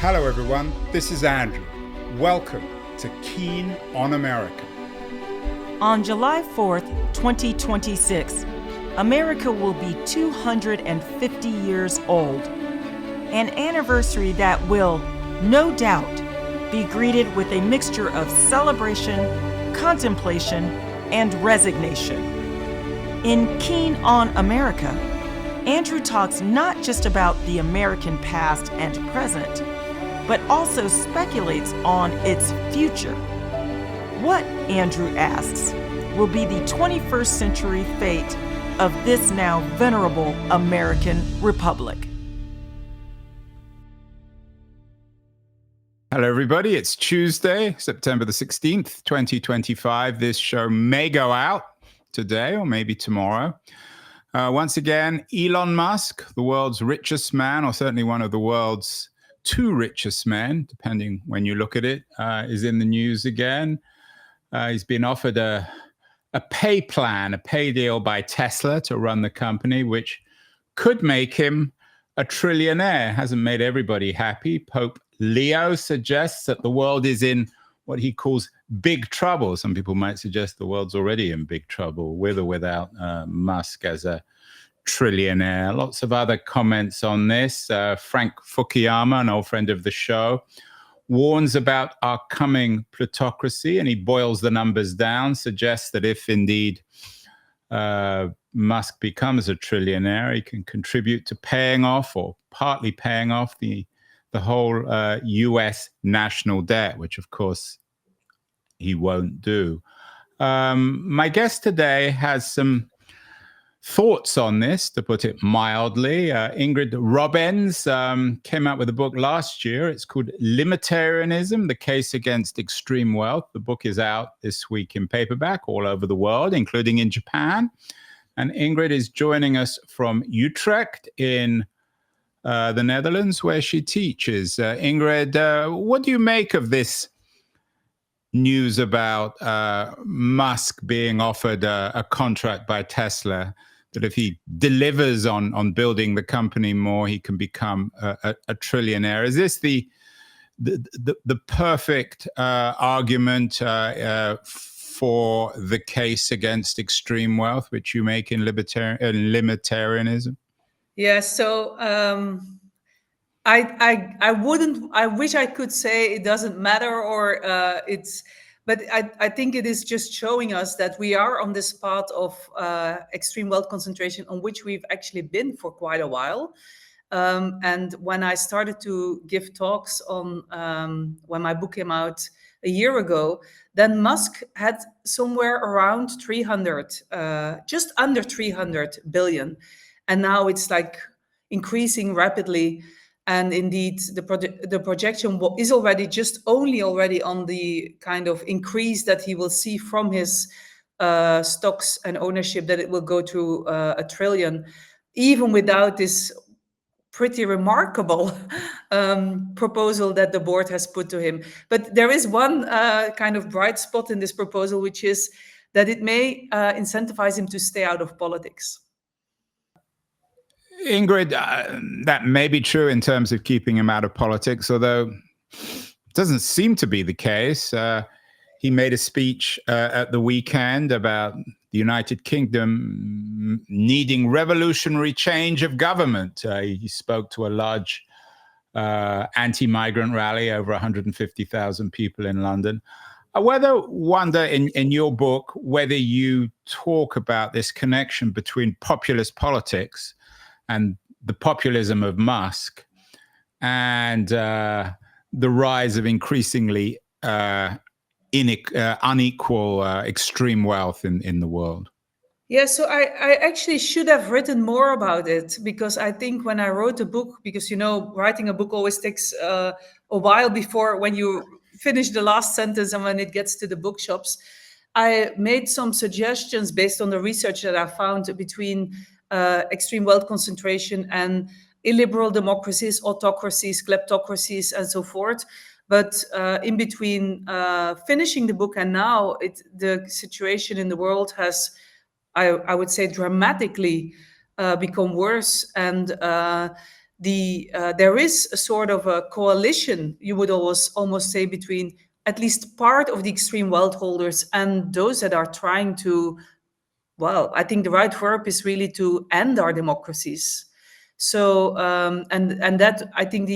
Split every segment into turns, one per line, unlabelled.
Hello everyone, this is Andrew. Welcome to Keen on America.
On July 4th, 2026, America will be 250 years old. An anniversary that will, no doubt, be greeted with a mixture of celebration, contemplation, and resignation. In Keen on America, Andrew talks not just about the American past and present, but also speculates on its future. What, Andrew asks, will be the 21st century fate of this now venerable American republic?
Hello everybody, it's Tuesday, September the 16th, 2025. This show may go out today or maybe tomorrow. Once again, Elon Musk, the world's richest man, or certainly one of the world's two richest men, depending when you look at it, is in the news again. He's been offered a pay plan, a pay deal by Tesla to run the company, which could make him a trillionaire. Hasn't made everybody happy. Pope Leo suggests that the world is in what he calls big trouble. Some people might suggest the world's already in big trouble, with or without Musk as a trillionaire. Lots of other comments on this. Frank Fukuyama, an old friend of the show, warns about our coming plutocracy, and he boils the numbers down, suggests that if indeed Musk becomes a trillionaire, he can contribute to paying off or partly paying off the whole US national debt, which of course he won't do. My guest today has some thoughts on this, to put it mildly. Ingrid Robeyns came out with a book last year. It's called Libertarianism, The Case Against Extreme Wealth. The book is out this week in paperback all over the world, including in Japan. And Ingrid is joining us from Utrecht in the Netherlands, where she teaches. Ingrid, what do you make of this news about Musk being offered a contract by Tesla, that if he delivers on building the company more, he can become a trillionaire? Is this the perfect argument for the case against extreme wealth, which you make in libertarianism?
Yeah, so I wish I could say it doesn't matter or but I think it is just showing us that we are on this path of extreme wealth concentration, on which we've actually been for quite a while. And when I started to give talks on when my book came out a year ago, then Musk had somewhere around 300, just under 300 billion. And now it's like increasing rapidly. And indeed, the projection is already already on the kind of increase that he will see from his stocks and ownership, that it will go to $1 trillion, even without this pretty remarkable proposal that the board has put to him. But there is one kind of bright spot in this proposal, which is that it may incentivize him to stay out of politics.
Ingrid, that may be true in terms of keeping him out of politics, although it doesn't seem to be the case. He made a speech at the weekend about the United Kingdom needing revolutionary change of government. He spoke to a large anti-migrant rally, over 150,000 people in London. I wonder in your book whether you talk about this connection between populist politics and the populism of Musk and the rise of increasingly unequal extreme wealth in the world.
Yeah, so I actually should have written more about it, because I think when I wrote the book, because, you know, writing a book always takes a while before when you finish the last sentence and when it gets to the bookshops, I made some suggestions based on the research that I found between extreme wealth concentration and illiberal democracies, autocracies, kleptocracies, and so forth. But in between finishing the book and now, the situation in the world has, I would say, dramatically become worse. And there is a sort of a coalition, you would almost say, between at least part of the extreme wealth holders and those that are trying to, well, I think the right verb is really to end our democracies. So and that, I think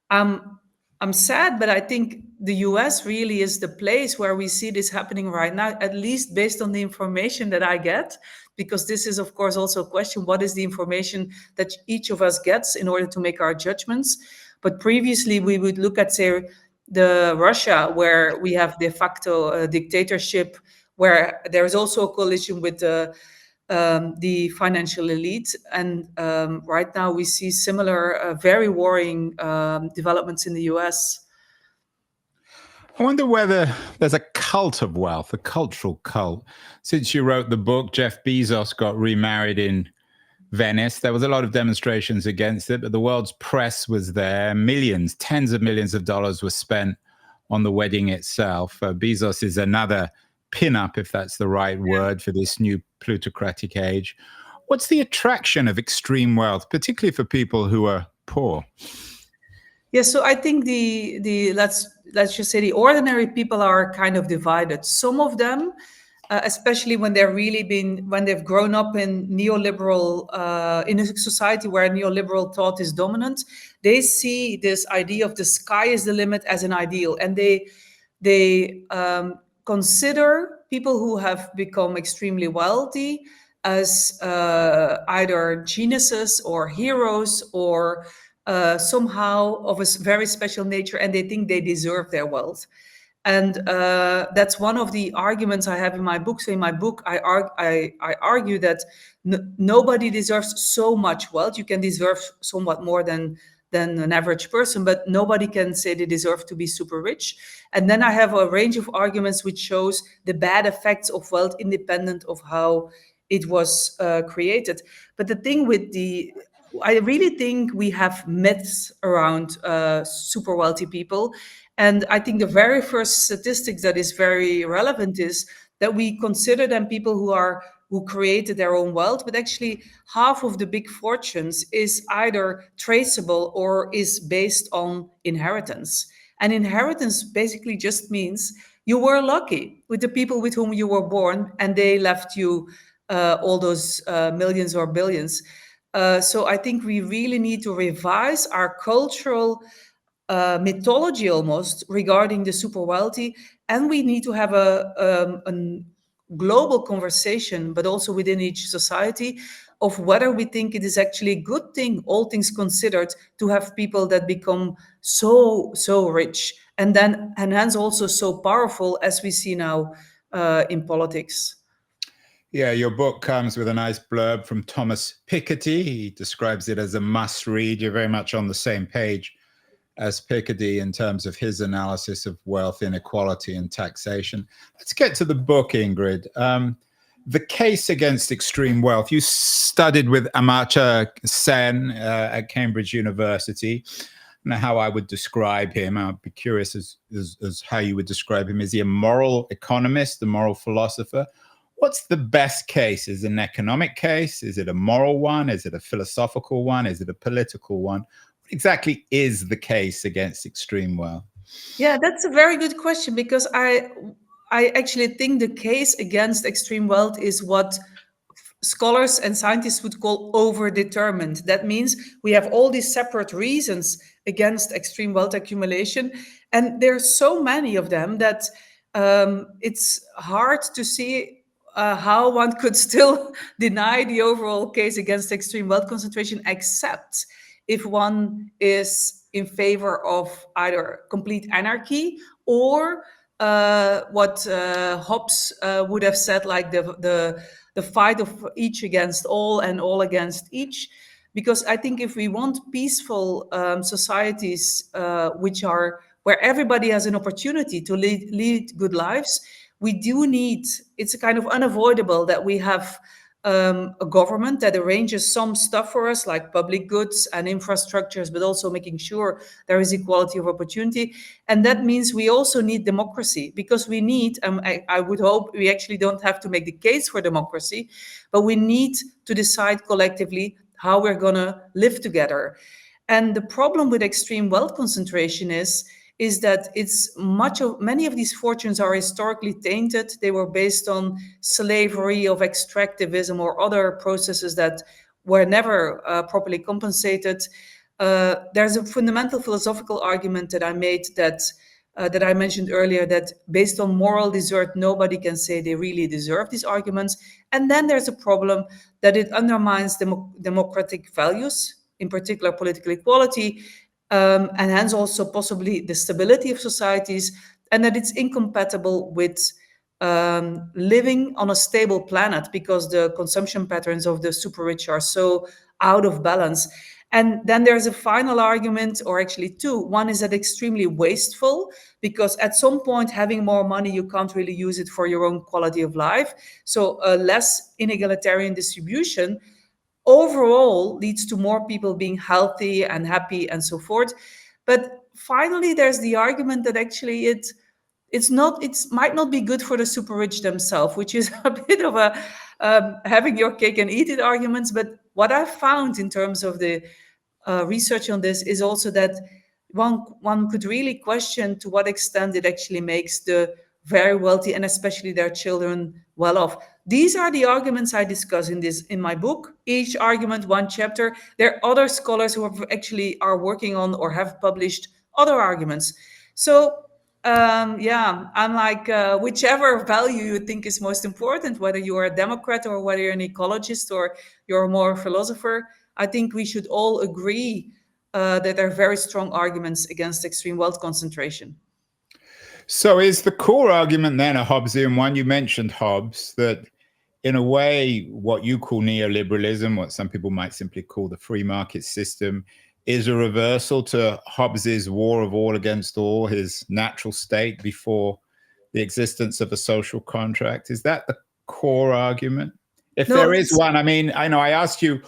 I'm sad, but I think the US really is the place where we see this happening right now, at least based on the information that I get, because this is, of course, also a question: what is the information that each of us gets in order to make our judgments? But previously, we would look at, say, the Russia, where we have de facto dictatorship, where there is also a coalition with the financial elite. And right now we see similar, very worrying developments in the US.
I wonder whether there's a cult of wealth, a cultural cult. Since you wrote the book, Jeff Bezos got remarried in Venice. There was a lot of demonstrations against it, but the world's press was there. Millions, tens of millions of dollars were spent on the wedding itself. Bezos is another pin-up, if that's the right word, for this new plutocratic age. What's the attraction of extreme wealth, particularly for people who are poor?
Yeah, so I think the let's just say the ordinary people are kind of divided. Some of them, especially when they've grown up in neoliberal, in a society where neoliberal thought is dominant, they see this idea of the sky is the limit as an ideal, and they consider people who have become extremely wealthy as either geniuses or heroes or somehow of a very special nature, and they think they deserve their wealth. And that's one of the arguments I have in my book. So in my book, I argue that nobody deserves so much wealth. You can deserve somewhat more than an average person, but nobody can say they deserve to be super rich. And then I have a range of arguments which shows the bad effects of wealth independent of how it was created. But the thing with I really think we have myths around super wealthy people. And I think the very first statistics that is very relevant is that we consider them people who created their own wealth, but actually half of the big fortunes is either traceable or is based on inheritance. And inheritance basically just means you were lucky with the people with whom you were born, and they left you all those millions or billions. So I think we really need to revise our cultural mythology almost regarding the super wealthy, and we need to have a global conversation, but also within each society, of whether we think it is actually a good thing, all things considered, to have people that become so rich and hence also so powerful as we see now in politics.
Yeah, your book comes with a nice blurb from Thomas Piketty. He describes it as a must-read. You're very much on the same page as Piketty in terms of his analysis of wealth inequality and taxation. Let's get to the book, Ingrid. The case against extreme wealth. You studied with Amartya Sen at Cambridge University. I don't know how I would describe him. I'd be curious as how you would describe him. Is he a moral economist, a moral philosopher? What's the best case? Is it an economic case? Is it a moral one? Is it a philosophical one? Is it a political one? What exactly is the case against extreme wealth?
Yeah, that's a very good question, because I actually think the case against extreme wealth is what scholars and scientists would call overdetermined. That means we have all these separate reasons against extreme wealth accumulation, and there's so many of them that it's hard to see how one could still deny the overall case against extreme wealth concentration, except if one is in favor of either complete anarchy or what Hobbes would have said, like the fight of each against all and all against each. Because I think if we want peaceful societies where everybody has an opportunity to lead good lives, we do need, it's a kind of unavoidable that we have a government that arranges some stuff for us, like public goods and infrastructures, but also making sure there is equality of opportunity. And that means we also need democracy, because we need, I would hope we actually don't have to make the case for democracy, but we need to decide collectively how we're going to live together. And the problem with extreme wealth concentration is that many of these fortunes are historically tainted. They were based on slavery, of extractivism, or other processes that were never properly compensated. There's a fundamental philosophical argument that I made that I mentioned earlier, that based on moral desert, nobody can say they really deserve these arguments. And then there's a problem that it undermines democratic values, in particular political equality, and hence also possibly the stability of societies, and that it's incompatible with living on a stable planet, because the consumption patterns of the super rich are so out of balance. And then there's a final argument, or actually two. One is that extremely wasteful, because at some point having more money, you can't really use it for your own quality of life. So a less inegalitarian distribution overall leads to more people being healthy and happy and so forth. But finally, there's the argument that actually it might not be good for the super rich themselves, which is a bit of a having your cake and eat it arguments. But what I found in terms of the research on this is also that one could really question to what extent it actually makes the very wealthy, and especially their children, well off. These are the arguments I discuss in my book. Each argument, one chapter. There are other scholars who are working on or have published other arguments. So I'm like, whichever value you think is most important, whether you are a Democrat or whether you're an ecologist or you're more a philosopher, I think we should all agree that there are very strong arguments against extreme wealth concentration.
So is the core argument then a Hobbesian one? You mentioned Hobbes, that in a way, what you call neoliberalism, what some people might simply call the free market system, is a reversal to Hobbes's war of all against all, his natural state before the existence of a social contract. Is that the core argument? If there is one, I mean, I know I asked you,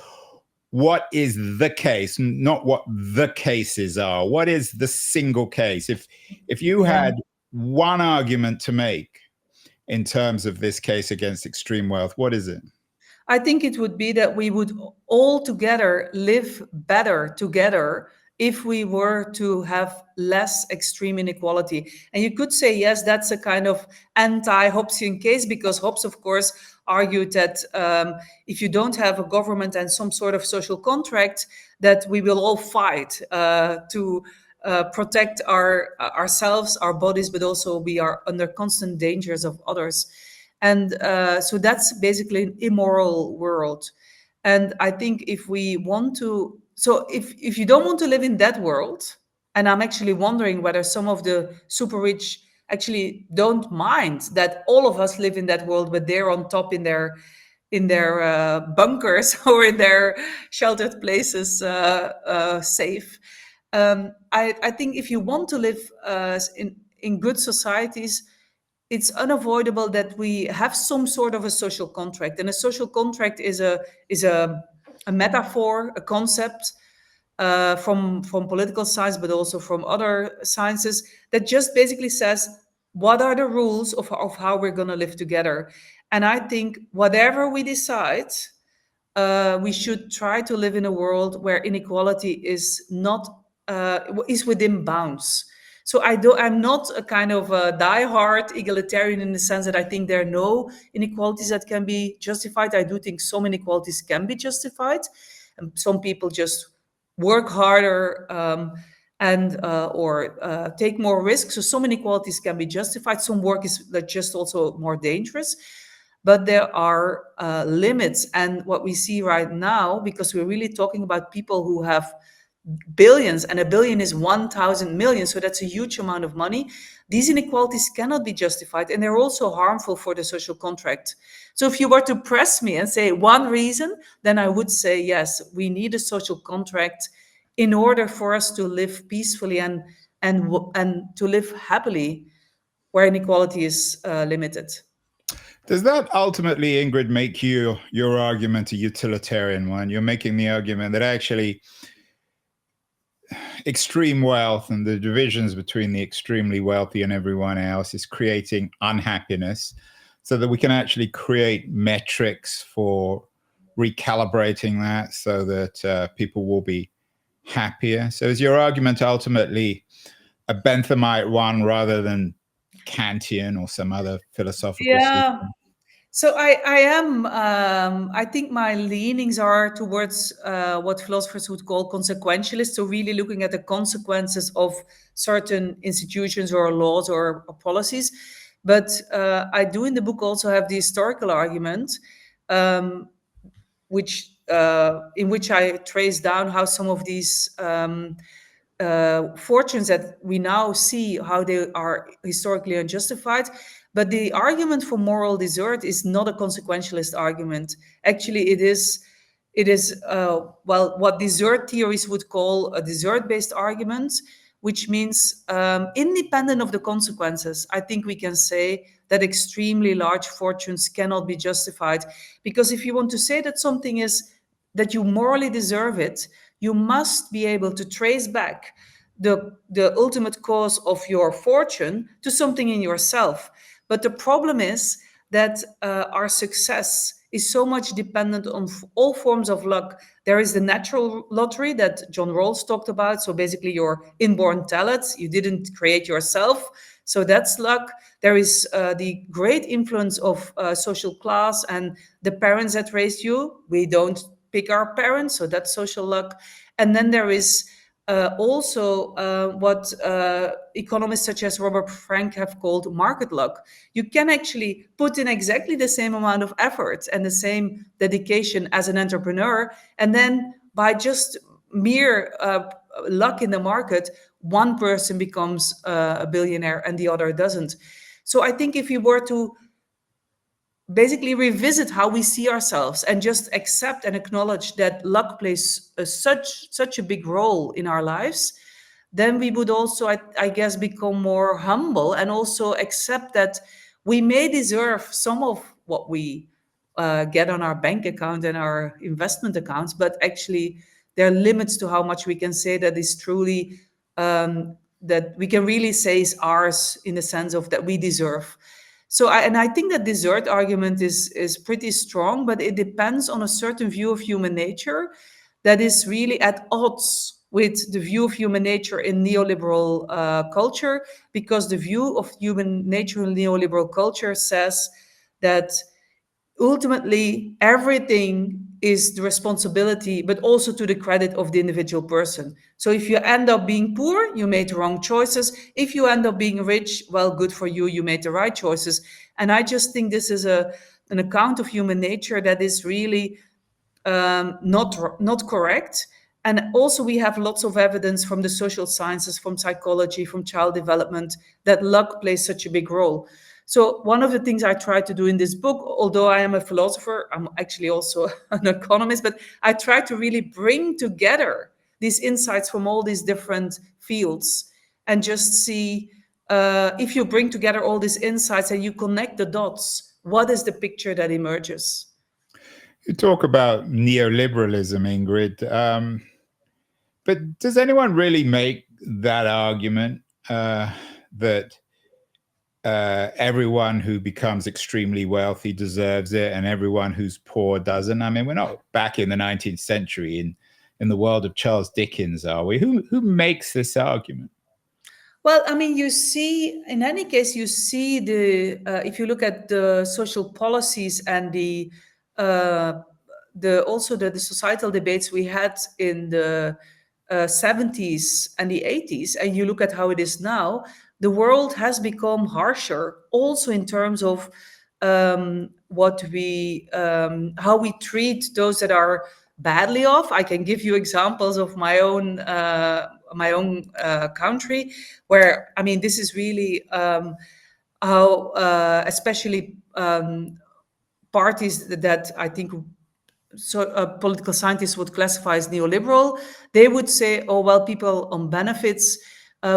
what is the case, not what the cases are. What is the single case? If you had one argument to make in terms of this case against extreme wealth, what is it?
I think it would be that we would all together live better together if we were to have less extreme inequality. And you could say, yes, that's a kind of anti-Hobbesian case, because Hobbes, of course, argued that if you don't have a government and some sort of social contract, that we will all fight to protect ourselves, our bodies, but also we are under constant dangers of others. And so that's basically an immoral world. And I think if we want to, so if you don't want to live in that world, and I'm actually wondering whether some of the super rich actually don't mind that all of us live in that world, but they're on top in their bunkers or in their sheltered places safe. I think if you want to live in good societies, it's unavoidable that we have some sort of a social contract. And a social contract is a metaphor, a concept from political science, but also from other sciences, that just basically says, what are the rules of how we're going to live together? And I think whatever we decide, we should try to live in a world where inequality is within bounds. So I'm not a kind of a diehard egalitarian in the sense that I think there are no inequalities that can be justified. I do think some inequalities can be justified. And some people just work harder or take more risks. So some inequalities can be justified. Some work is just also more dangerous. But there are limits. And what we see right now, because we're really talking about people who have billions, and a billion is 1,000 million, so that's a huge amount of money. These inequalities cannot be justified, and they're also harmful for the social contract. So if you were to press me and say one reason, then I would say, yes, we need a social contract in order for us to live peacefully and to live happily where inequality is limited.
Does that ultimately, Ingrid, make your argument a utilitarian one? You're making the argument that actually extreme wealth and the divisions between the extremely wealthy and everyone else is creating unhappiness, so that we can actually create metrics for recalibrating that so that people will be happier. So is your argument ultimately a Benthamite one rather than Kantian or some other philosophical
Yeah.
system?
So I am. I think my leanings are towards what philosophers would call consequentialist. So really looking at the consequences of certain institutions or laws or policies. But I do in the book also have the historical argument, um, which in which I trace down how some of these fortunes that we now see how they are historically unjustified. But the argument for moral desert is not a consequentialist argument. Actually, it is well what desert theories would call a desert-based argument, which means independent of the consequences. I think we can say that extremely large fortunes cannot be justified, because if you want to say that something is that you morally deserve it, you must be able to trace back the ultimate cause of your fortune to something in yourself. But the problem is that our success is so much dependent on all forms of luck. There is the natural lottery that John Rawls talked about. So basically, your inborn talents, you didn't create yourself. So that's luck. There is the great influence of social class and the parents that raised you. We don't pick our parents, so that's social luck. And then there is also what economists such as Robert Frank have called market luck. You can actually put in exactly the same amount of effort and the same dedication as an entrepreneur, and then by just mere luck in the market, one person becomes a billionaire and the other doesn't. So I think if you were to basically revisit how we see ourselves and just accept and acknowledge that luck plays such a big role in our lives, then we would also, I guess, become more humble and also accept that we may deserve some of what we get on our bank account and our investment accounts, but actually there are limits to how much we can say that is truly that we can really say is ours in the sense of that we deserve. So, I think that desert argument is pretty strong, but it depends on a certain view of human nature that is really at odds with the view of human nature in neoliberal culture, because the view of human nature in neoliberal culture says that ultimately everything is the responsibility, but also to the credit of the individual person. So if you end up being poor, you made the wrong choices. If you end up being rich, well, good for you, you made the right choices. And I just think this is an account of human nature that is really not correct. And also we have lots of evidence from the social sciences, from psychology, from child development, that luck plays such a big role. So one of the things I try to do in this book, although I am a philosopher, I'm actually also an economist, but I try to really bring together these insights from all these different fields and just see if you bring together all these insights and you connect the dots, what is the picture that emerges?
You talk about neoliberalism, Ingrid, but does anyone really make that argument that everyone who becomes extremely wealthy deserves it and everyone who's poor doesn't? I mean, we're not back in the 19th century in the world of Charles Dickens, are we? Who makes this argument?
Well, I mean, you see, in any case, you see if you look at the social policies and also the societal debates we had in the 70s and the 80s, and you look at how it is now, the world has become harsher, also in terms of how we treat those that are badly off. I can give you examples of my own country, where I mean, this is really how especially parties that I think political scientists would classify as neoliberal, they would say, oh, well, people on benefits,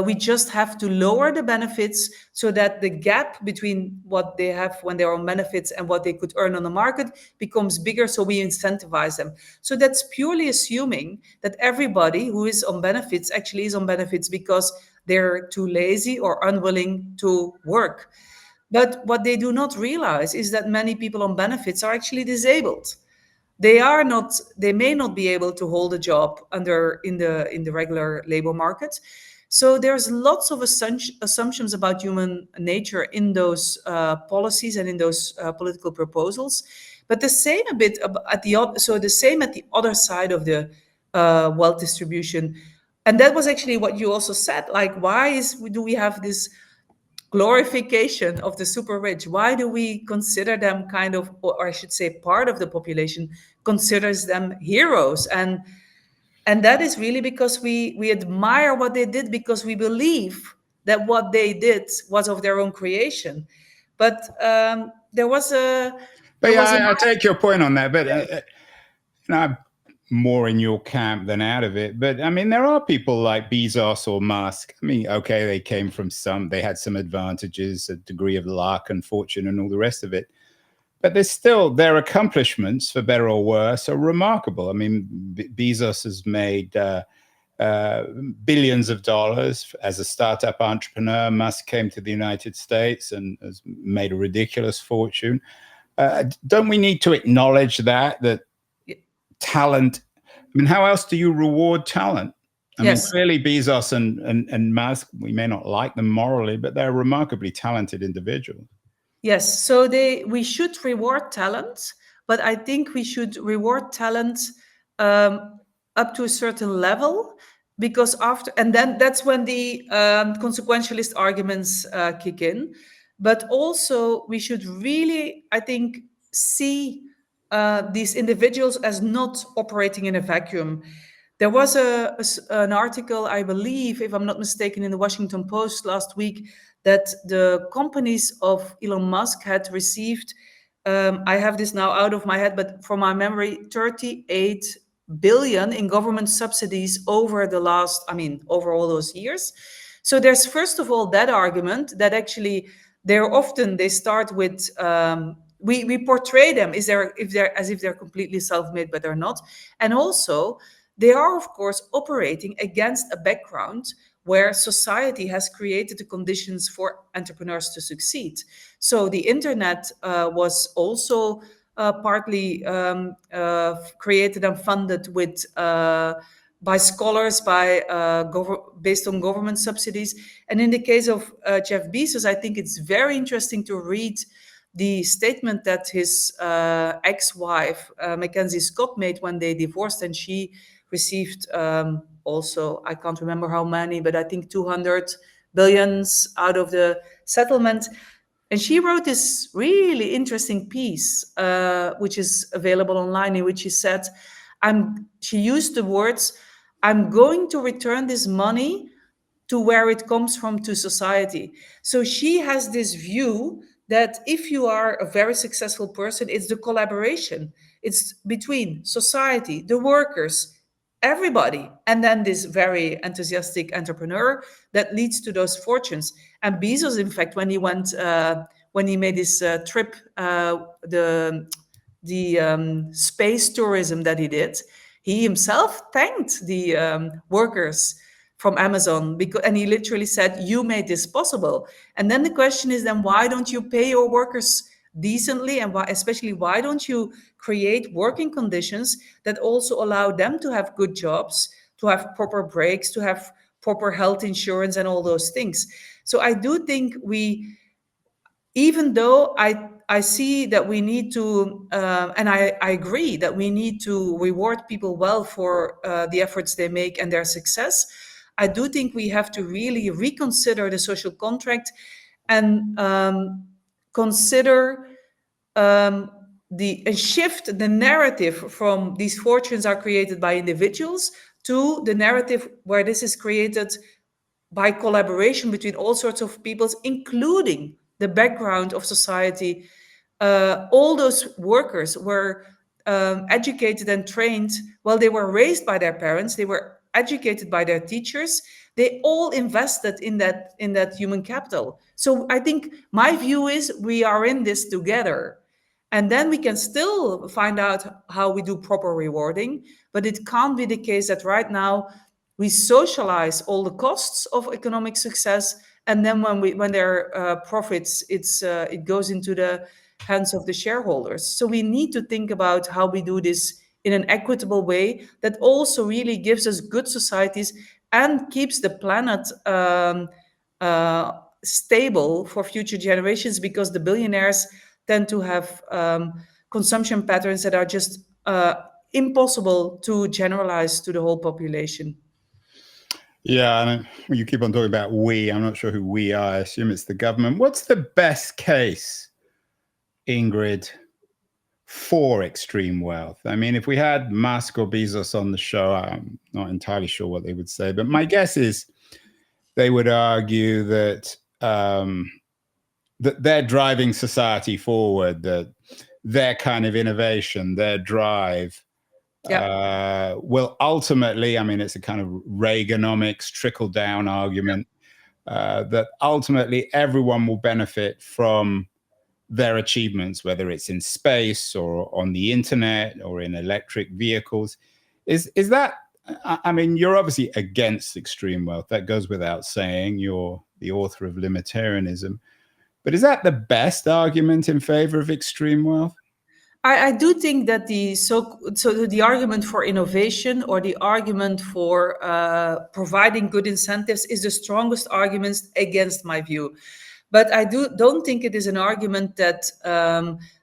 we just have to lower the benefits so that the gap between what they have when they're on benefits and what they could earn on the market becomes bigger, so we incentivize them. So that's purely assuming that everybody who is on benefits actually is on benefits because they're too lazy or unwilling to work. But what they do not realize is that many people on benefits are actually disabled. they may not be able to hold a job in the regular labor market. So there's lots of assumptions about human nature in those policies and in those political proposals. But the same a bit the same at the other side of the wealth distribution. And that was actually what you also said. Like, do we have this glorification of the super rich? Why do we consider them kind of, or I should say, part of the population considers them heroes? And that is really because we admire what they did, because we believe that what they did was of their own creation. But there was a.
But yeah, I take your point on that. But I'm more in your camp than out of it. But I mean, there are people like Bezos or Musk. I mean, okay, they had some advantages, a degree of luck and fortune and all the rest of it. But their accomplishments, for better or worse, are remarkable. I mean, Bezos has made billions of dollars as a startup entrepreneur. Musk came to the United States and has made a ridiculous fortune. Don't we need to acknowledge that talent? I mean, how else do you reward talent? I mean, clearly Bezos and Musk, we may not like them morally, but they're remarkably talented individuals.
Yes, so we should reward talent, but I think we should reward talent up to a certain level, because then that's when the consequentialist arguments kick in. But also we should really, I think, see these individuals as not operating in a vacuum. There was an article, I believe, if I'm not mistaken, in the Washington Post last week, that the companies of Elon Musk had received, I have this now out of my head, but from my memory, 38 billion in government subsidies over all those years. So there's, first of all, that argument that actually they start with, we portray them as if they're completely self-made, but they're not. And also, they are, of course, operating against a background where society has created the conditions for entrepreneurs to succeed. So the internet was also partly created and funded by scholars, based on government subsidies. And in the case of Jeff Bezos, I think it's very interesting to read the statement that his ex-wife, Mackenzie Scott, made when they divorced, and she received also, I can't remember how many, but I think 200 billions out of the settlement. And she wrote this really interesting piece, which is available online, in which she said, she used the words, "I'm going to return this money to where it comes from, to society." So she has this view that if you are a very successful person, it's the collaboration. It's between society, the workers, everybody, and then this very enthusiastic entrepreneur that leads to those fortunes. And Bezos, in fact, when he made this trip, the space tourism that he did, he himself thanked the workers from Amazon, and he literally said, "You made this possible." And then the question is, then why don't you pay your workers decently, and why don't you create working conditions that also allow them to have good jobs, to have proper breaks, to have proper health insurance and all those things? So I do think even though I see that we need to, and I agree that we need to reward people well for the efforts they make and their success, I do think we have to really reconsider the social contract and consider and shift the narrative from these fortunes are created by individuals to the narrative where this is created by collaboration between all sorts of peoples, including the background of society. All those workers were educated and trained. Well, they were raised by their parents. They were educated by their teachers. They all invested in that human capital. So I think my view is we are in this together. And then we can still find out how we do proper rewarding. But it can't be the case that right now we socialize all the costs of economic success, and then when there are profits, it goes into the hands of the shareholders. So we need to think about how we do this in an equitable way that also really gives us good societies and keeps the planet stable for future generations, because the billionaires tend to have consumption patterns that are just impossible to generalize to the whole population.
Yeah, and you keep on talking about we. I'm not sure who we are. I assume it's the government. What's the best case, Ingrid, for extreme wealth? I mean, if we had Musk or Bezos on the show, I'm not entirely sure what they would say, but my guess is they would argue that that they're driving society forward, that their kind of innovation, their drive, will ultimately, I mean, it's a kind of Reaganomics trickle-down argument, that ultimately everyone will benefit from their achievements, whether it's in space or on the internet or in electric vehicles. Is that, I mean, you're obviously against extreme wealth. That goes without saying. You're the author of Libertarianism. But is that the best argument in favor of extreme wealth?
I do think that the argument for innovation, or the argument for providing good incentives, is the strongest argument against my view. But I don't think it is an argument that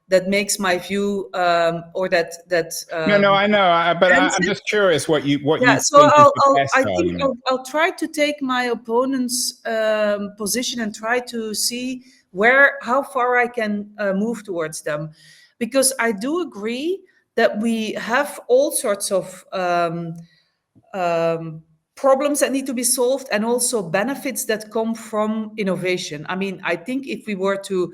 that makes my view or that
No, I know, but I'm just curious what you
So
think is the best argument.
I'll try to take my opponent's position and try to see how far I can move towards them, because I do agree that we have all sorts of problems that need to be solved, and also benefits that come from innovation. I mean, I think if we were to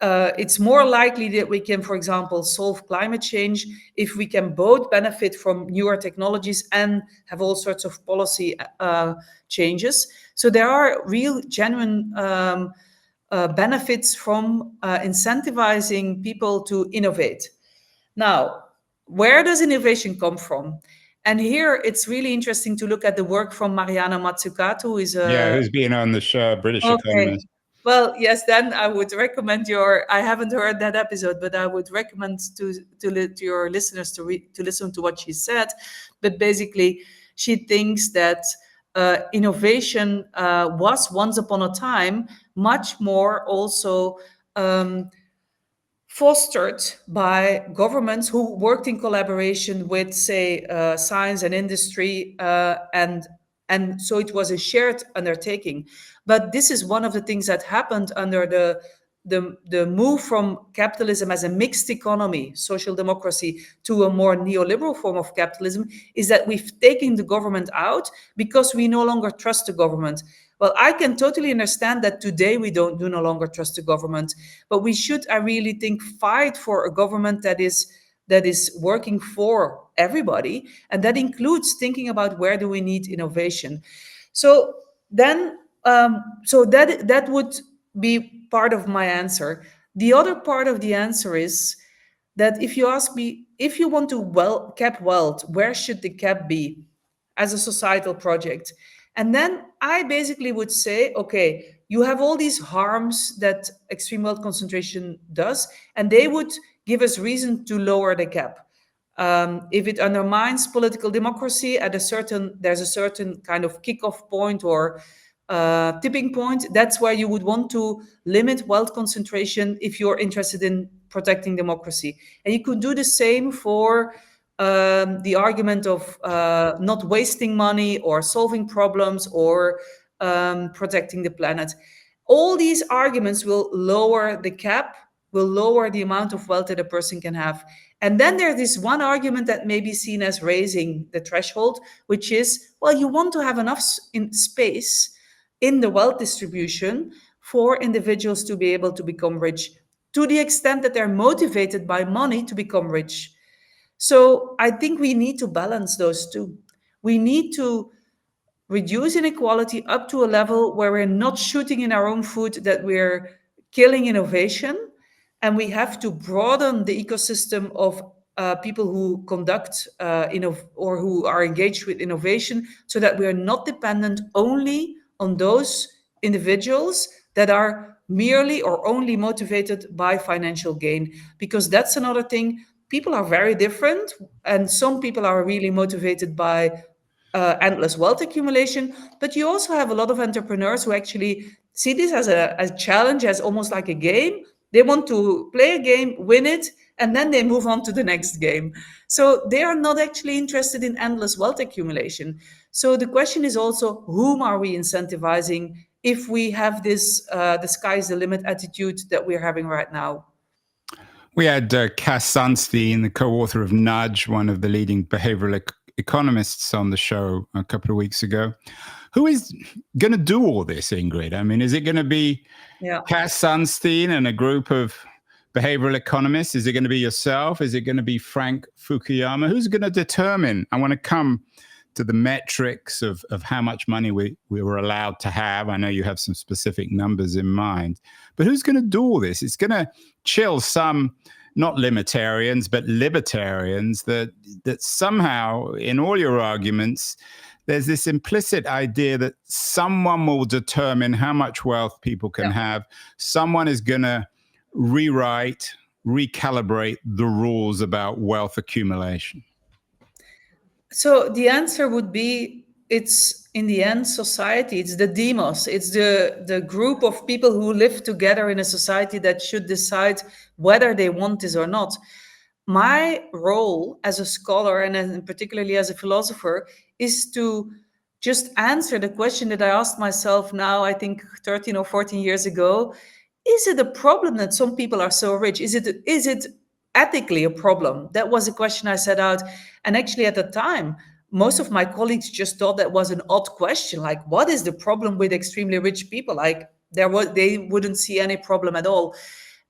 it's more likely that we can, for example, solve climate change if we can both benefit from newer technologies and have all sorts of policy changes. So there are real, genuine benefits from incentivizing people to innovate. Now, where does innovation come from? And here it's really interesting to look at the work from Mariana Mazzucato, who is
who's been on the show, British economist.
Well, yes, then I would recommend I haven't heard that episode, but I would recommend to your listeners to listen to what she said. But basically, she thinks that innovation was once upon a time much more also fostered by governments who worked in collaboration with, say, science and industry, and so it was a shared undertaking. But this is one of the things that happened under the move from capitalism as a mixed economy, social democracy, to a more neoliberal form of capitalism, is that we've taken the government out because we no longer trust the government. Well, I can totally understand that today we do no longer trust the government, but we should, I really think, fight for a government that is working for everybody, and that includes thinking about where do we need innovation. So then, that would be part of my answer. The other part of the answer is that if you ask me, if you want to cap wealth, where should the cap be as a societal project? And then I basically would say, okay, you have all these harms that extreme wealth concentration does, and they would give us reason to lower the cap. If it undermines political democracy there's a certain kind of kickoff point or tipping point, that's where you would want to limit wealth concentration if you're interested in protecting democracy. And you could do the same for the argument of not wasting money or solving problems or protecting the planet. All these arguments will lower the cap, will lower the amount of wealth that a person can have. And then there's this one argument that may be seen as raising the threshold, which is, well, you want to have enough space in the wealth distribution for individuals to be able to become rich, to the extent that they're motivated by money to become rich. So I think we need to balance those two. We need to reduce inequality up to a level where we're not shooting in our own foot, that we're killing innovation. And we have to broaden the ecosystem of people who conduct or who are engaged with innovation, so that we are not dependent only on those individuals that are merely or only motivated by financial gain, because that's another thing. People are very different, and some people are really motivated by endless wealth accumulation, but you also have a lot of entrepreneurs who actually see this as a challenge, as almost like a game. They want to play a game, win it, and then they move on to the next game. So they are not actually interested in endless wealth accumulation. So the question is also, whom are we incentivizing if we have this the sky's the limit attitude that we're having right now?
We had Cass Sunstein, the co-author of Nudge, one of the leading behavioral economists, on the show a couple of weeks ago. Who is going to do all this, Ingrid? I mean, is it going to be Cass Sunstein and a group of behavioral economists? Is it going to be yourself? Is it going to be Frank Fukuyama? Who's going to determine? I want to come to the metrics of how much money we were allowed to have. I know you have some specific numbers in mind, but who's going to do all this? It's going to chill some, not limitarians, but libertarians, that somehow in all your arguments, there's this implicit idea that someone will determine how much wealth people can have. Someone is going to rewrite, recalibrate the rules about wealth accumulation.
So the answer would be, it's in the end society, it's the demos, it's the group of people who live together in a society that should decide whether they want this or not. My role as a scholar, and particularly as a philosopher, is to just answer the question that I asked myself now, I think 13 or 14 years ago. Is it a problem that some people are so rich? Is it ethically a problem? That was a question I set out. And actually at the time, most of my colleagues just thought that was an odd question. Like, what is the problem with extremely rich people? Like, they wouldn't see any problem at all.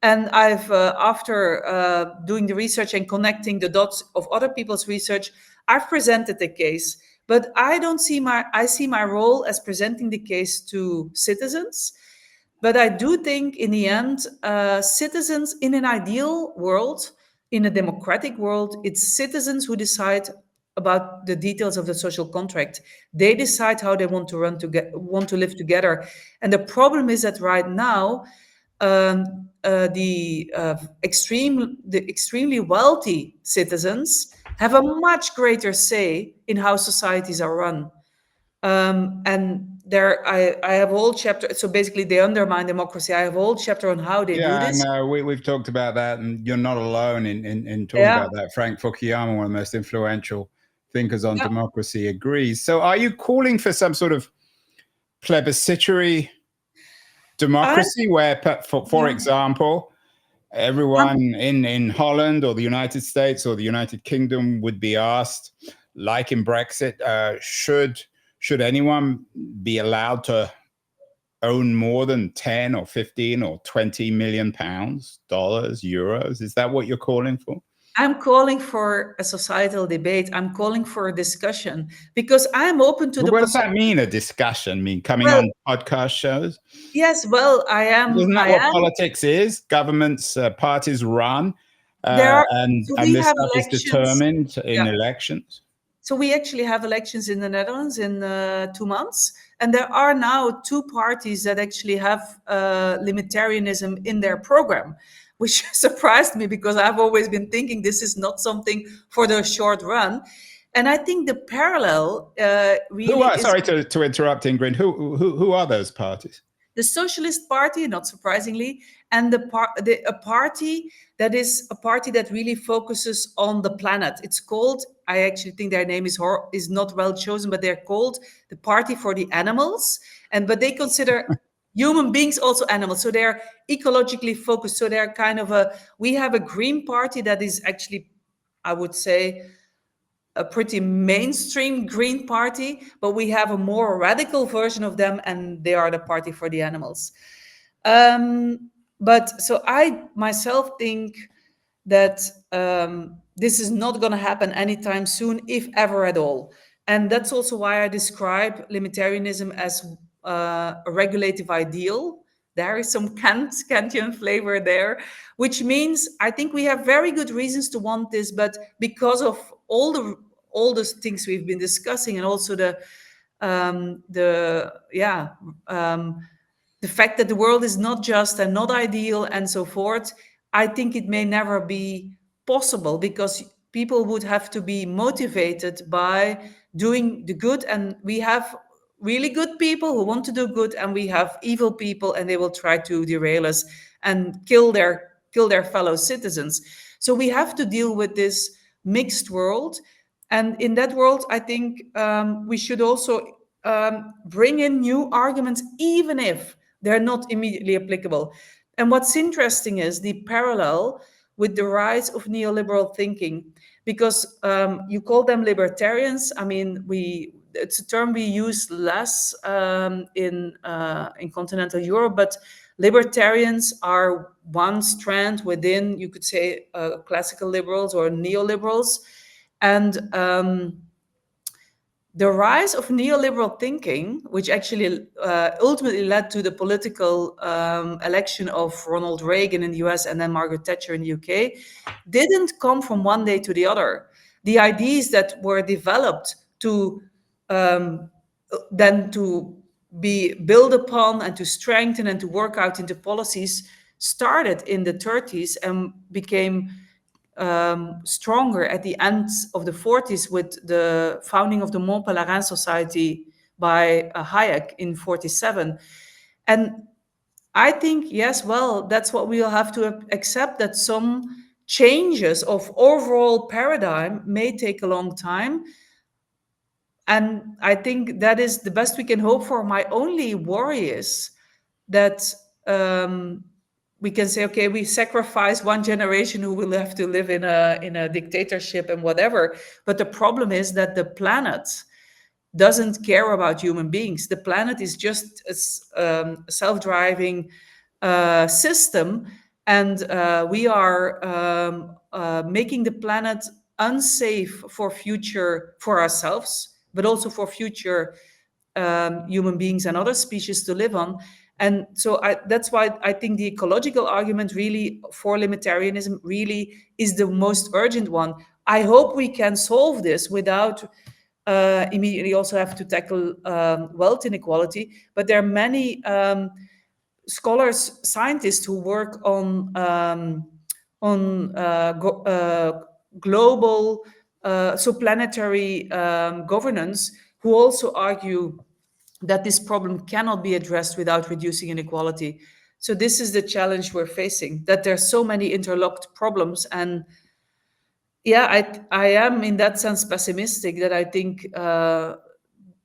And I've, after doing the research and connecting the dots of other people's research, I've presented the case. But I see my role as presenting the case to citizens. But I do think in the end, citizens in an ideal world, in a democratic world, it's citizens who decide about the details of the social contract. They decide how they want to live together. And the problem is that right now, the extremely wealthy citizens have a much greater say in how societies are run. And there, I have a whole chapter. So basically, they undermine democracy. I have a whole chapter on how they do this.
Yeah, no, we've talked about that, and you're not alone in talking about that. Frank Fukuyama, one of the most influential thinkers on democracy, agrees. So, are you calling for some sort of plebiscitary democracy, where, for example, everyone in Holland or the United States or the United Kingdom would be asked, like in Brexit, should anyone be allowed to own more than 10 or 15 or 20 million pounds, dollars, euros? Is that what you're calling for?
I'm calling for a societal debate. I'm calling for a discussion, because I'm open to
What does that mean, a discussion? Mean coming on podcast shows?
Yes, well, I am.
Isn't that what politics is? Governments, parties run, and this stuff is determined in elections.
So we actually have elections in the Netherlands in 2 months. And there are now 2 parties that actually have limitarianism in their program, which surprised me, because I've always been thinking this is not something for the short run. And I think the parallel really
sorry to interrupt, Ingrid. Who are those parties?
The Socialist Party, not surprisingly, and a party that is a party that really focuses on the planet. It's called, I actually think their name is not well chosen, but they're called the Party for the Animals. But they consider human beings also animals. So they're ecologically focused. So they're kind of we have a Green Party that is actually, I would say, a pretty mainstream Green Party, but we have a more radical version of them, and they are the Party for the Animals. But so I myself think that this is not going to happen anytime soon, if ever at all. And that's also why I describe limitarianism as a regulative ideal. There is some Kantian flavor there, which means I think we have very good reasons to want this, but because of all the things we've been discussing, and also the the fact that the world is not just and not ideal and so forth, I think it may never be possible, because people would have to be motivated by doing the good. And we have really good people who want to do good, and we have evil people, and they will try to derail us and kill their fellow citizens. So we have to deal with this mixed world. And in that world, I think we should also bring in new arguments, even if they're not immediately applicable. And what's interesting is the parallel with the rise of neoliberal thinking, because you call them libertarians. I mean, it's a term we use less in continental Europe, but libertarians are one strand within, you could say, classical liberals or neoliberals. And the rise of neoliberal thinking, which actually ultimately led to the political election of Ronald Reagan in the US and then Margaret Thatcher in the UK, didn't come from one day to the other. The ideas that were developed to then to be built upon and to strengthen and to work out into policies started in the 30s and became stronger at the end of the 40s with the founding of the Mont Pelerin Society by Hayek in 47. And I think, yes, well, that's what we'll have to accept, that some changes of overall paradigm may take a long time. And I think that is the best we can hope for. My only worry is that we can say, okay, we sacrifice one generation who will have to live in a dictatorship and whatever. But the problem is that the planet doesn't care about human beings. The planet is just a self-driving system, and we are making the planet unsafe for ourselves, but also for future human beings and other species to live on. And so that's why I think the ecological argument really for libertarianism really is the most urgent one. I hope we can solve this without immediately also have to tackle wealth inequality. But there are many scholars, scientists who work on global, so planetary governance, who also argue that this problem cannot be addressed without reducing inequality. So this is the challenge we're facing, that there's so many interlocked problems. And yeah, I am in that sense pessimistic, that I think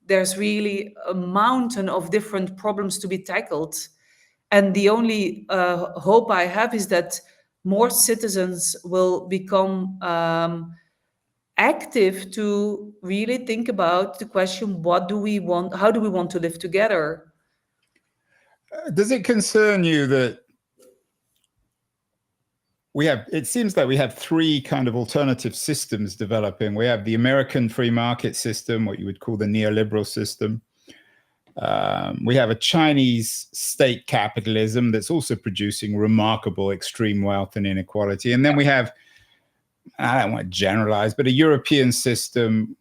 there's really a mountain of different problems to be tackled. And the only hope I have is that more citizens will become active to really think about the question, what do we want? How do we want to live together?
Does it concern you that it seems like we have three kind of alternative systems developing? We have the American free market system, what you would call the neoliberal system. We have a Chinese state capitalism that's also producing remarkable extreme wealth and inequality. And then we have, I don't want to generalize, but a European system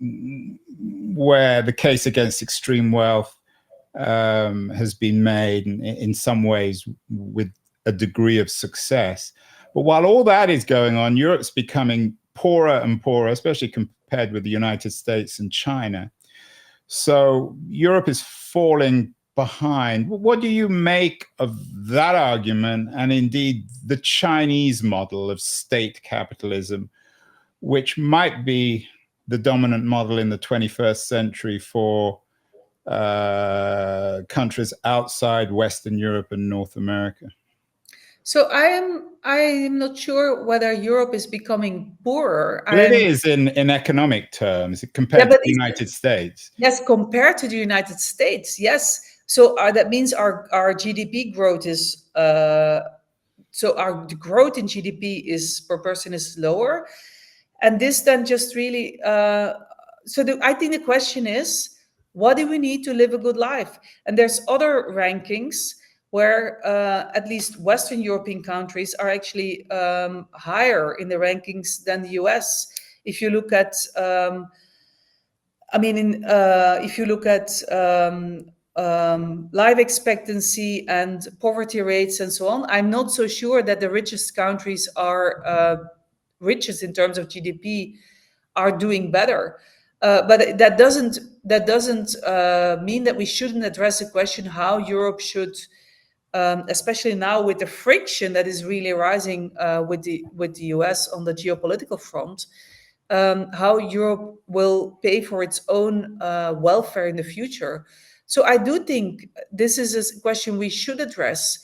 where the case against extreme wealth has been made in some ways with a degree of success. But while all that is going on, Europe's becoming poorer and poorer, especially compared with the United States and China. So Europe is falling behind. What do you make of that argument, and indeed the Chinese model of state capitalism, which might be the dominant model in the 21st century for countries outside Western Europe and North America?
So I am not sure whether Europe is becoming poorer.
Well, it is in economic terms compared to the United States.
Yes, compared to the United States, yes. So that means our GDP growth is the growth in GDP is per person is lower, and this then just really. I think the question is, what do we need to live a good life? And there's other rankings where at least Western European countries are actually higher in the rankings than the US. If you look at, life expectancy and poverty rates and so on, I'm not so sure that the richest countries are richest in terms of GDP are doing better. But that doesn't mean that we shouldn't address the question how Europe should, especially now with the friction that is really rising with the US on the geopolitical front, how Europe will pay for its own welfare in the future. So I do think this is a question we should address,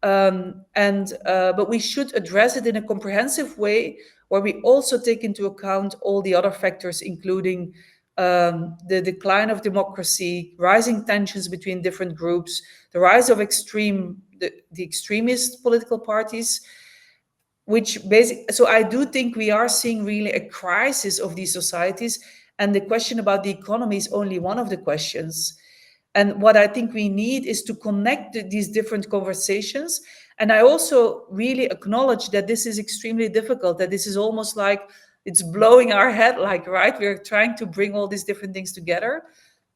but we should address it in a comprehensive way, where we also take into account all the other factors, including the decline of democracy, rising tensions between different groups, the rise of the extremist political parties, so I do think we are seeing really a crisis of these societies, and the question about the economy is only one of the questions. And what I think we need is to connect these different conversations. And I also really acknowledge that this is extremely difficult, that this is almost like it's blowing our head, like, right? We're trying to bring all these different things together,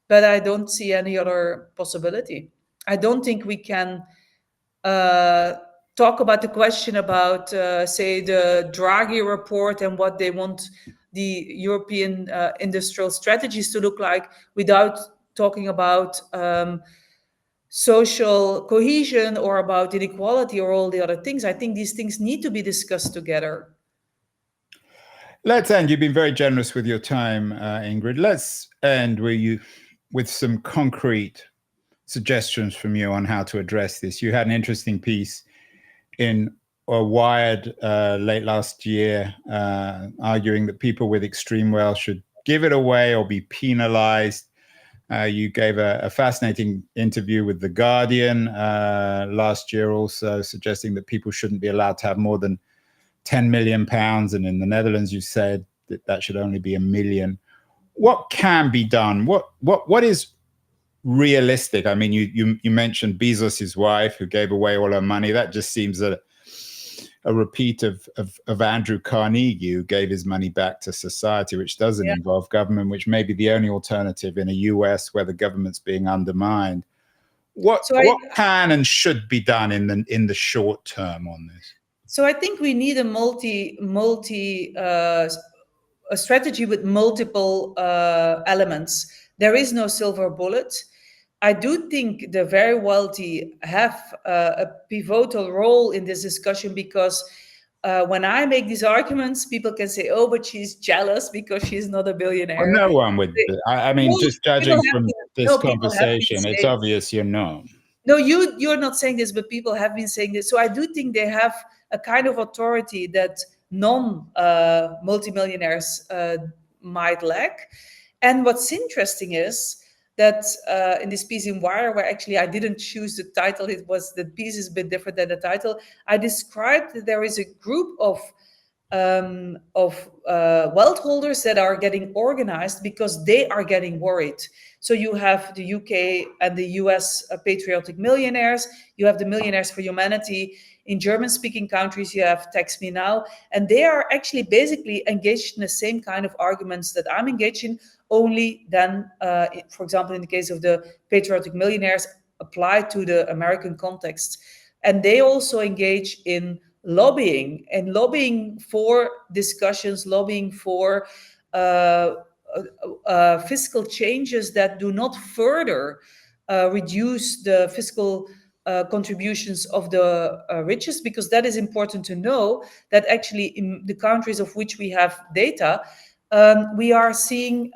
but I don't see any other possibility. I don't think we can talk about the question about, say, the Draghi report and what they want the European industrial strategies to look like without talking about social cohesion or about inequality or all the other things. I think these things need to be discussed together.
Let's end. You've been very generous with your time, Ingrid. Let's end with some concrete suggestions from you on how to address this. You had an interesting piece in Wired late last year, arguing that people with extreme wealth should give it away or be penalized. You gave a fascinating interview with The Guardian last year, also suggesting that people shouldn't be allowed to have more than £10 million. And in the Netherlands, you said that should only be $1 million. What can be done? What is realistic? I mean, you mentioned Bezos's wife who gave away all her money. That just seems a repeat of Andrew Carnegie, who gave his money back to society, which doesn't involve government, which may be the only alternative in a US where the government's being undermined. What can and should be done in the short term on this?
So I think we need a strategy with multiple elements. There is no silver bullet. I do think the very wealthy have a pivotal role in this discussion, because when I make these arguments, people can say, "Oh, but she's jealous because she's not a billionaire."
Well, no one would. I mean, just judging from this conversation, it's obvious you're not.
No, you're not saying this, but people have been saying this. So I do think they have a kind of authority that non-multimillionaires might lack. And what's interesting is that in this piece in Wire, where actually I didn't choose the title, the piece is a bit different than the title. I described that there is a group of wealth holders that are getting organized because they are getting worried. So you have the UK and the US patriotic millionaires. You have the Millionaires for Humanity. In German-speaking countries, you have Tax Me Now. And they are actually basically engaged in the same kind of arguments that I'm engaged in, only then, for example, in the case of the patriotic millionaires, applied to the American context. And they also engage in lobbying for discussions, lobbying for fiscal changes that do not further reduce the fiscal contributions of the richest, because that is important to know that actually in the countries of which we have data, we are seeing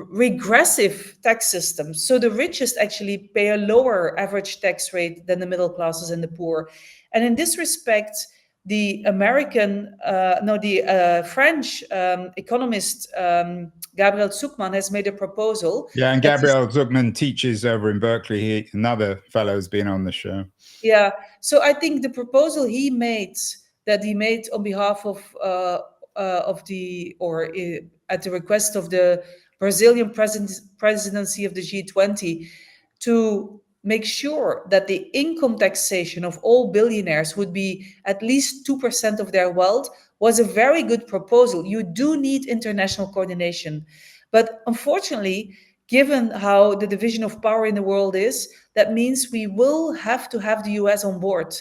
regressive tax systems. So the richest actually pay a lower average tax rate than the middle classes and the poor. And in this respect, the French economist Gabriel Zucman has made a proposal.
Yeah, and Gabriel Zucman teaches over in Berkeley. Another fellow has been on the show.
Yeah, so I think the proposal he made on behalf of at the request of the Brazilian presidency of the G20, to make sure that the income taxation of all billionaires would be at least 2% of their wealth, was a very good proposal. You do need international coordination. But unfortunately, given how the division of power in the world is, that means we will have to have the US on board.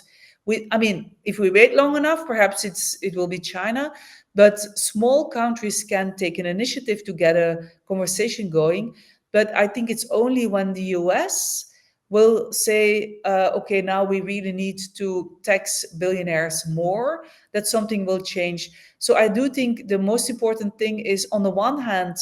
I mean, if we wait long enough, perhaps it will be China, but small countries can take an initiative to get a conversation going. But I think it's only when the US will say, okay, now we really need to tax billionaires more, that something will change. So I do think the most important thing is, on the one hand,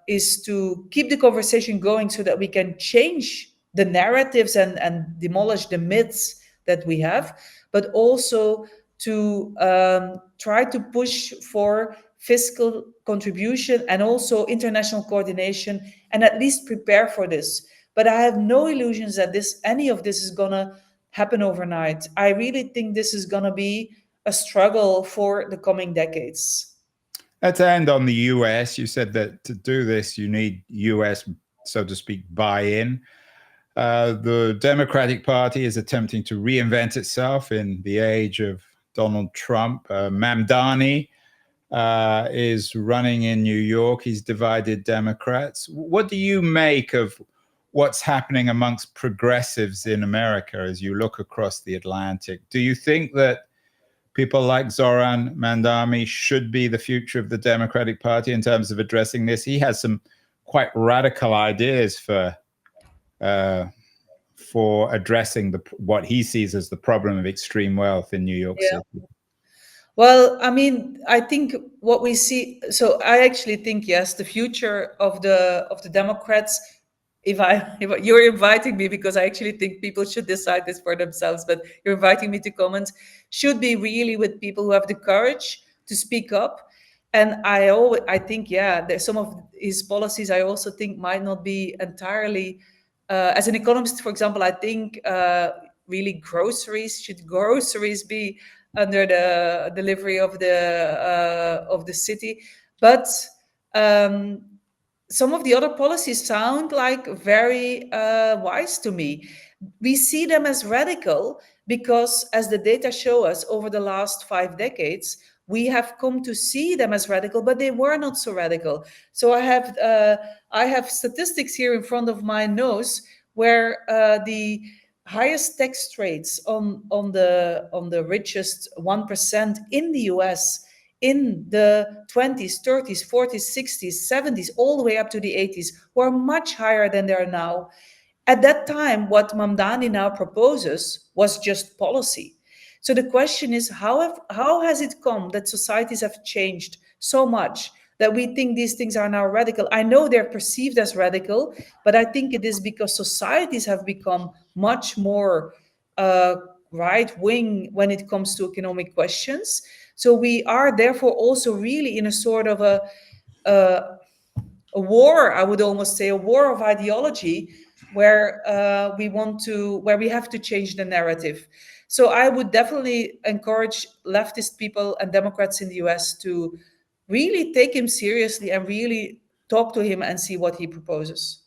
is to keep the conversation going so that we can change the narratives and demolish the myths that we have, but also to try to push for fiscal contribution and also international coordination, and at least prepare for this. But I have no illusions that any of this is going to happen overnight. I really think this is going to be a struggle for the coming decades.
Let's end on the US. You said that to do this, you need US, so to speak, buy-in. The Democratic Party is attempting to reinvent itself in the age of Donald Trump. Mamdani is running in New York. He's divided Democrats. What do you make of what's happening amongst progressives in America as you look across the Atlantic? Do you think that people like Zoran Mamdani should be the future of the Democratic Party in terms of addressing this? He has some quite radical ideas for addressing what he sees as the problem of extreme wealth in New York City.
Well, I mean, I think what we see. So I actually think, yes, the future of the Democrats. If you're inviting me, because I actually think people should decide this for themselves, but you're inviting me to comment, should be really with people who have the courage to speak up. And I think, there's some of his policies I also think might not be entirely. As an economist, for example, I think really should groceries be under the delivery of the city, but some of the other policies sound like very wise to me. We see them as radical because, as the data show us, over the last 5 decades, we have come to see them as radical, but they were not so radical. So I have statistics here in front of my nose where the highest tax rates on the richest 1% in the US in the 20s, 30s, 40s, 60s, 70s, all the way up to the 80s, were much higher than they are now. At that time, what Mamdani now proposes was just policy. So the question is, how has it come that societies have changed so much that we think these things are now radical? I know they're perceived as radical, but I think it is because societies have become much more right-wing when it comes to economic questions. So we are therefore also really in a sort of a war, I would almost say, a war of ideology, where we have to change the narrative. So I would definitely encourage leftist people and Democrats in the US to really take him seriously and really talk to him and see what he proposes.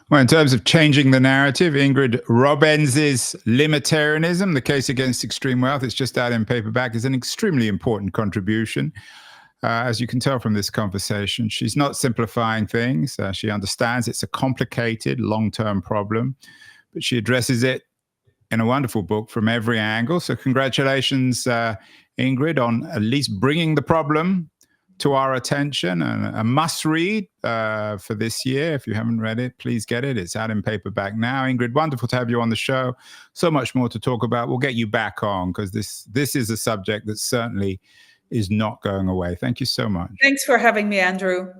Well, in terms of changing the narrative, Ingrid Robeyns' Limitarianism, The Case Against Extreme Wealth, it's just out in paperback, is an extremely important contribution. As you can tell from this conversation, she's not simplifying things. She understands it's a complicated, long-term problem, but she addresses it in a wonderful book from every angle. So congratulations, Ingrid, on at least bringing the problem to our attention, and a must-read for this year. If you haven't read it, please get it. It's out in paperback now. Ingrid, wonderful to have you on the show. So much more to talk about. We'll get you back on, because this is a subject that certainly is not going away. Thank you so much.
Thanks for having me, Andrew.